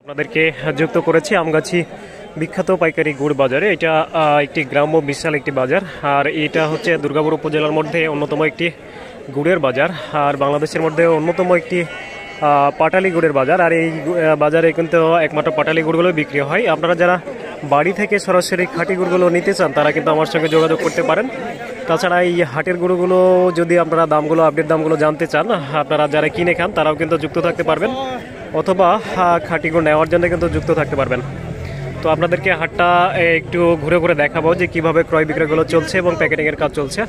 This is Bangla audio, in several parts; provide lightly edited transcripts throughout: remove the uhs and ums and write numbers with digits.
আপনাদেরকে যুক্ত করেছি আমগাছি বিখ্যাত পাইকারি গুড় বাজারে। এটা একটি গ্রাম্য বিশাল একটি বাজার, আর এটা হচ্ছে দুর্গাপুর উপজেলার মধ্যে অন্যতম একটি গুড়ের বাজার, আর বাংলাদেশের মধ্যে অন্যতম একটি পাটালি গুড়ের বাজার। আর এই বাজারে কিন্তু একমাত্র পাটালি গুড়গুলো বিক্রি হয়। আপনারা যারা বাড়ি থেকে সরাসরি খাঁটি গুড়গুলো নিতে চান তারা কিন্তু আমার সঙ্গে যোগাযোগ করতে পারেন। তাছাড়া এই হাটের গুঁড়োগুলো যদি আপনারা দামগুলো আপডেট দামগুলো জানতে চান, আপনারা যারা কিনে খান তারাও কিন্তু যুক্ত থাকতে পারবেন, অথবা খাঁটি গুড় নেওয়ার জন্য কিন্তু যুক্ত থাকতে পারবেন। তো আপনাদেরকে হাটটা একটু ঘুরে ঘুরে দেখাবো যে কিভাবে ক্রয় বিক্রয়গুলো চলছে এবং প্যাকেটিংয়ের কাজ চলছে।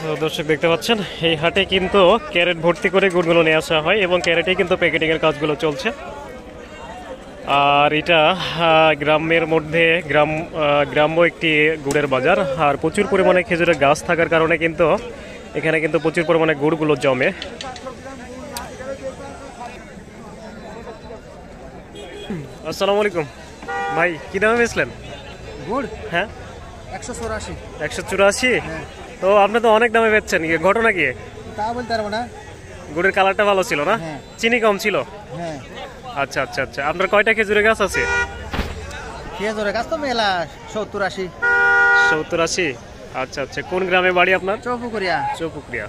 তো দর্শক দেখতে পাচ্ছেন এই হাটে কিন্তু ক্যারেট ভর্তি করে গুড়গুলো নিয়ে আসা হয় এবং ক্যারেটে কিন্তু প্যাকেটিংয়ের কাজগুলো চলছে। আর এটা গ্রামের মধ্যে গ্রাম্য একটি গুড়ের বাজার, আর প্রচুর পরিমাণে খেজুরের গাছ থাকার কারণে কিন্তু এখানে কিন্তু প্রচুর পরিমাণে গুড়গুলো জমে। আসসালামু আলাইকুম ভাই, কি দামে বেচলেন গুড়? হ্যাঁ 184। 184? তো আপনি তো অনেক দামে বেচছেন, ঘটনা কি? তা বলতে পারবো না। গুড়ের কালারটা ভালো ছিল না? চিনি কম ছিল? হ্যাঁ। আচ্ছা আচ্ছা আচ্ছা। আপনার কয়টা খেজুরের গাছ আছে? খেজুরের গাছ তো মেলা 70-80। 70-80? আচ্ছা আচ্ছা। কোন গ্রামে বাড়ি আপনার? চৌপুকুরিয়া। চৌপুকুরিয়া।